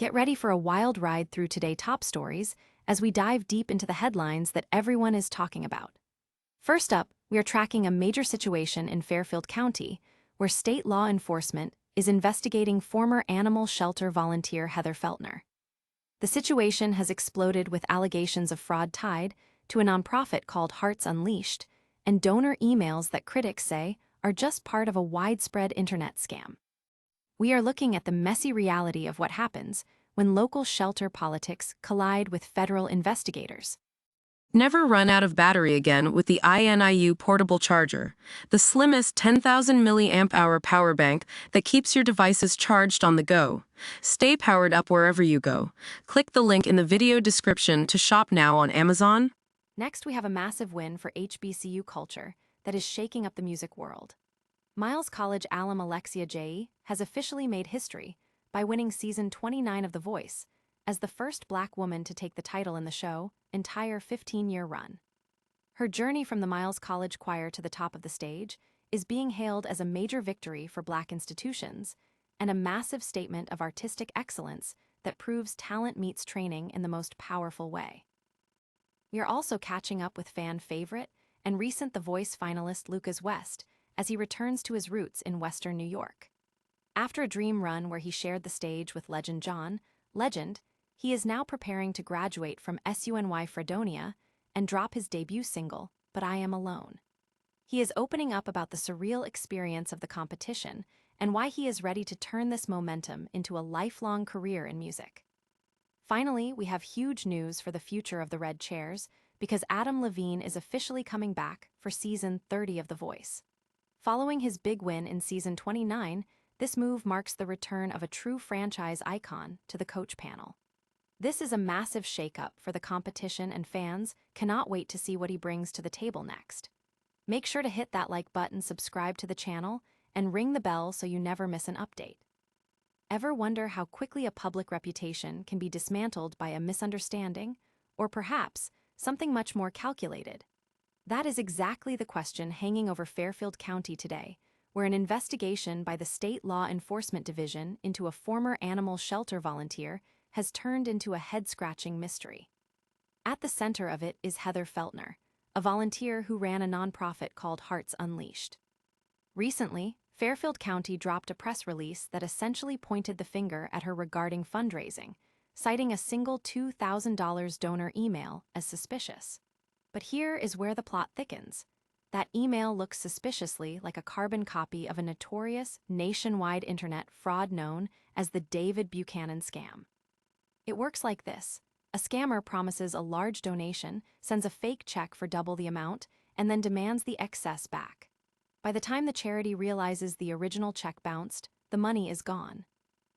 Get ready for a wild ride through today's top stories as we dive deep into the headlines that everyone is talking about. First up, we are tracking a major situation in Fairfield County, where state law enforcement is investigating former animal shelter volunteer Heather Feltner. The situation has exploded with allegations of fraud tied to a nonprofit called Hearts Unleashed and donor emails that critics say are just part of a widespread internet scam. We are looking at the messy reality of what happens when local shelter politics collide with federal investigators. Never run out of battery again with the INIU portable charger, the slimmest 10,000 milliamp hour power bank that keeps your devices charged on the go. Stay powered up wherever you go. Click the link in the video description to shop now on Amazon. Next, we have a massive win for HBCU culture that is shaking up the music world. Miles College alum Alexia Jayy has officially made history by winning season 29 of The Voice as the first Black woman to take the title in the show's entire 15-year run. Her journey from the Miles College choir to the top of the stage is being hailed as a major victory for Black institutions and a massive statement of artistic excellence that proves talent meets training in the most powerful way. We are also catching up with fan favorite and recent The Voice finalist Lucas West as he returns to his roots in Western New York. After a dream run where he shared the stage with legend John Legend, he is now preparing to graduate from SUNY Fredonia and drop his debut single, But I Am Alone. He is opening up about the surreal experience of the competition and why he is ready to turn this momentum into a lifelong career in music. Finally, we have huge news for the future of the Red Chairs because Adam Levine is officially coming back for season 30 of The Voice. Following his big win in season 29, this move marks the return of a true franchise icon to the coach panel. This is a massive shakeup for the competition, and fans cannot wait to see what he brings to the table next. Make sure to hit that like button, subscribe to the channel, and ring the bell so you never miss an update. Ever wonder how quickly a public reputation can be dismantled by a misunderstanding, or perhaps something much more calculated? That is exactly the question hanging over Fairfield County today, where an investigation by the State Law Enforcement Division into a former animal shelter volunteer has turned into a head-scratching mystery. At the center of it is Heather Feltner, a volunteer who ran a nonprofit called Hearts Unleashed. Recently, Fairfield County dropped a press release that essentially pointed the finger at her regarding fundraising, citing a single $2,000 donor email as suspicious. But here is where the plot thickens. That email looks suspiciously like a carbon copy of a notorious nationwide internet fraud known as the David Buchanan scam. It works like this. A scammer promises a large donation, sends a fake check for double the amount, and then demands the excess back. By the time the charity realizes the original check bounced, the money is gone.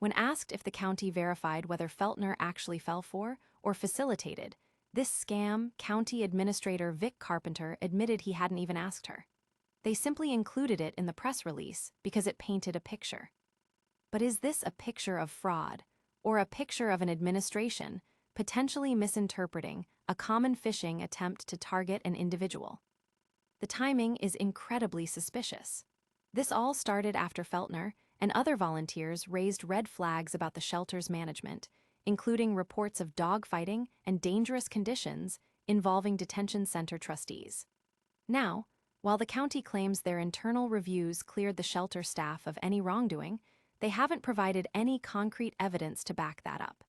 When asked if the county verified whether Feltner actually fell for or facilitated this scam, County Administrator Vic Carpenter admitted he hadn't even asked her. They simply included it in the press release because it painted a picture. But is this a picture of fraud, or a picture of an administration potentially misinterpreting a common phishing attempt to target an individual? The timing is incredibly suspicious. This all started after Feltner and other volunteers raised red flags about the shelter's management, including reports of dogfighting and dangerous conditions involving detention center trustees. Now, while the county claims their internal reviews cleared the shelter staff of any wrongdoing, they haven't provided any concrete evidence to back that up.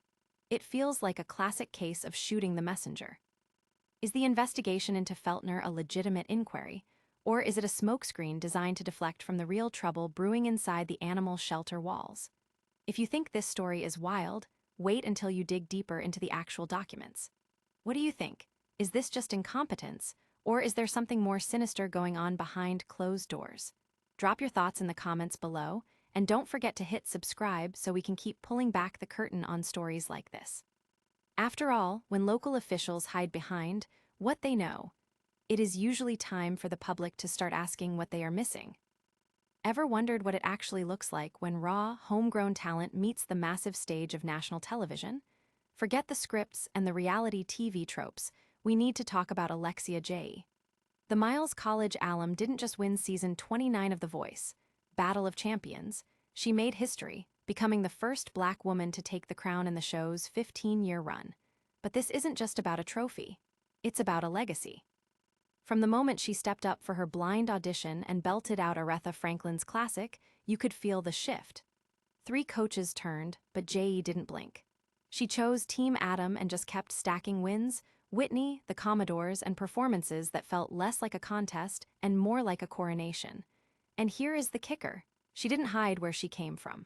It feels like a classic case of shooting the messenger. Is the investigation into Feltner a legitimate inquiry, or is it a smokescreen designed to deflect from the real trouble brewing inside the animal shelter walls? If you think this story is wild, wait until you dig deeper into the actual documents. What do you think? Is this just incompetence, or is there something more sinister going on behind closed doors? Drop your thoughts in the comments below, and don't forget to hit subscribe so we can keep pulling back the curtain on stories like this. After all, when local officials hide behind what they know, it is usually time for the public to start asking what they are missing. Ever wondered what it actually looks like when raw, homegrown talent meets the massive stage of national television? Forget the scripts and the reality TV tropes. We need to talk about Alexia Jayy. The Miles College alum didn't just win season 29 of The Voice, Battle of Champions. She made history becoming the first Black woman to take the crown in the show's 15-year run. But this isn't just about a trophy. It's about a legacy. From the moment she stepped up for her blind audition and belted out Aretha Franklin's classic, you could feel the shift. 3 coaches turned, but Jayy didn't blink. She chose Team Adam and just kept stacking wins, Whitney, the Commodores, and performances that felt less like a contest and more like a coronation. And here is the kicker. She didn't hide where she came from.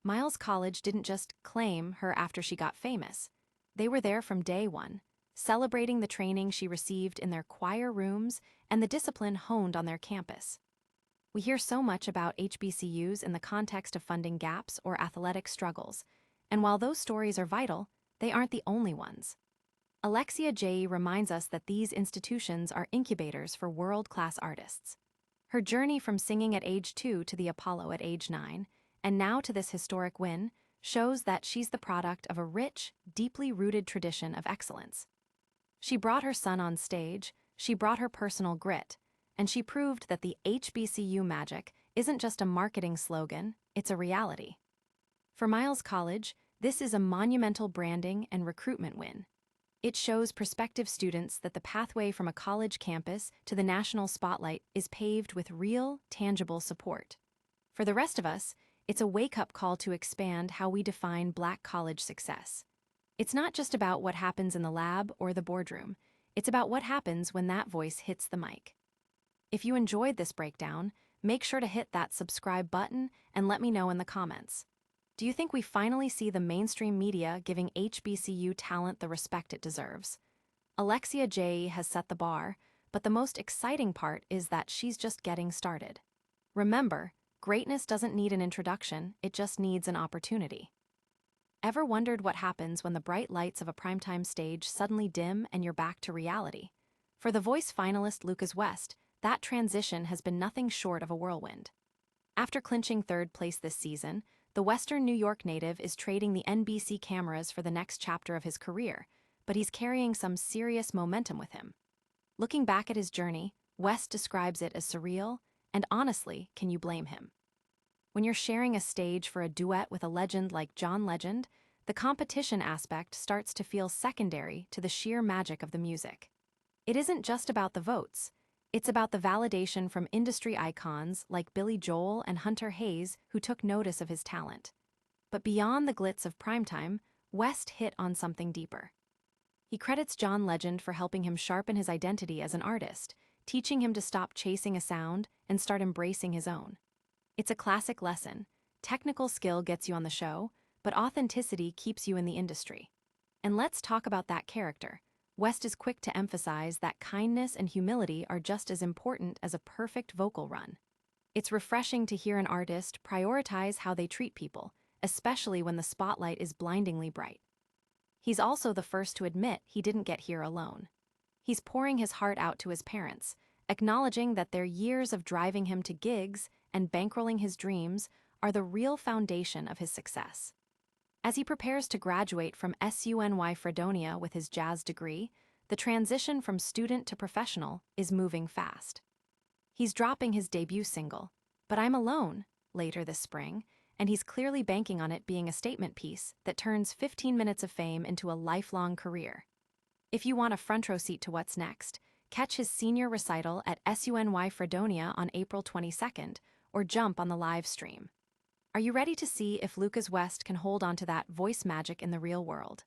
Miles College didn't just claim her after she got famous. They were there from day one, celebrating the training she received in their choir rooms and the discipline honed on their campus. We hear so much about HBCUs in the context of funding gaps or athletic struggles, and while those stories are vital, they aren't the only ones. Alexia Jayy reminds us that these institutions are incubators for world-class artists. Her journey from singing at age 2 to the Apollo at age 9, and now to this historic win, shows that she's the product of a rich, deeply rooted tradition of excellence. She brought her son on stage, she brought her personal grit, and she proved that the HBCU magic isn't just a marketing slogan, it's a reality. For Miles College, this is a monumental branding and recruitment win. It shows prospective students that the pathway from a college campus to the national spotlight is paved with real, tangible support. For the rest of us, it's a wake-up call to expand how we define Black college success. It's not just about what happens in the lab or the boardroom. It's about what happens when that voice hits the mic. If you enjoyed this breakdown, make sure to hit that subscribe button and let me know in the comments. Do you think we finally see the mainstream media giving HBCU talent the respect it deserves? Alexia Jayy has set the bar, but the most exciting part is that she's just getting started. Remember, greatness doesn't need an introduction, it just needs an opportunity. Ever wondered what happens when the bright lights of a primetime stage suddenly dim and you're back to reality? For The Voice finalist Lucas West, that transition has been nothing short of a whirlwind. After clinching 3rd place this season, the Western New York native is trading the NBC cameras for the next chapter of his career, but he's carrying some serious momentum with him. Looking back at his journey, West describes it as surreal, and honestly, can you blame him? When you're sharing a stage for a duet with a legend like John Legend, the competition aspect starts to feel secondary to the sheer magic of the music. It isn't just about the votes. It's about the validation from industry icons like Billy Joel and Hunter Hayes who took notice of his talent. But beyond the glitz of primetime, West hit on something deeper. He credits John Legend for helping him sharpen his identity as an artist, teaching him to stop chasing a sound and start embracing his own. It's a classic lesson. Technical skill gets you on the show, but authenticity keeps you in the industry. And let's talk about that character. West is quick to emphasize that kindness and humility are just as important as a perfect vocal run. It's refreshing to hear an artist prioritize how they treat people, especially when the spotlight is blindingly bright. He's also the first to admit he didn't get here alone. He's pouring his heart out to his parents, acknowledging that their years of driving him to gigs and bankrolling his dreams are the real foundation of his success. As he prepares to graduate from SUNY Fredonia with his jazz degree, the transition from student to professional is moving fast. He's dropping his debut single, But I'm Alone, later this spring, and he's clearly banking on it being a statement piece that turns 15 minutes of fame into a lifelong career. If you want a front row seat to what's next, catch his senior recital at SUNY Fredonia on April 22nd, or jump on the live stream. Are you ready to see if Lucas West can hold on to that voice magic in the real world?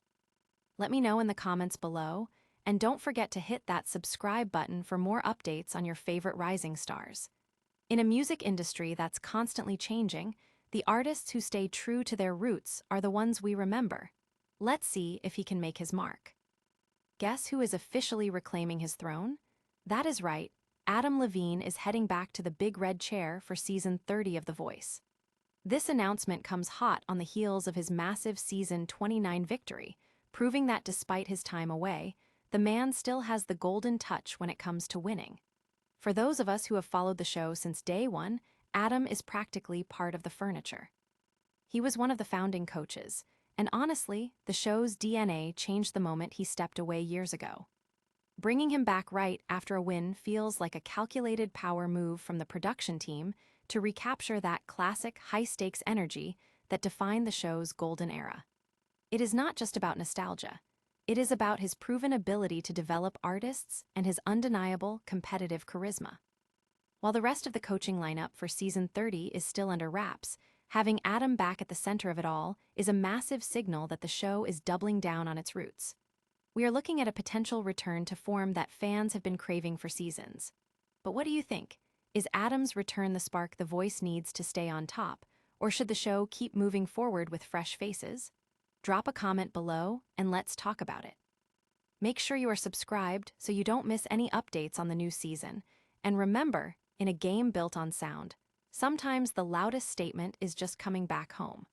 Let me know in the comments below, and don't forget to hit that subscribe button for more updates on your favorite rising stars. In a music industry that's constantly changing, the artists who stay true to their roots are the ones we remember. Let's see if he can make his mark. Guess who is officially reclaiming his throne? That is right, Adam Levine is heading back to the big red chair for season 30 of The Voice. This announcement comes hot on the heels of his massive season 29 victory, proving that despite his time away, the man still has the golden touch when it comes to winning. For those of us who have followed the show since day one, Adam is practically part of the furniture. He was one of the founding coaches, and honestly, the show's DNA changed the moment he stepped away years ago. Bringing him back right after a win feels like a calculated power move from the production team to recapture that classic high-stakes energy that define the show's golden era. It is not just about nostalgia. It is about his proven ability to develop artists and his undeniable competitive charisma. While the rest of the coaching lineup for season 30 is still under wraps, having Adam back at the center of it all is a massive signal that the show is doubling down on its roots. We are looking at a potential return to form that fans have been craving for seasons. But what do you think? Is Adam's return the spark the voice needs to stay on top, or should the show keep moving forward with fresh faces? Drop a comment below and let's talk about it. Make sure you are subscribed so you don't miss any updates on the new season. And remember, in a game built on sound, sometimes the loudest statement is just coming back home.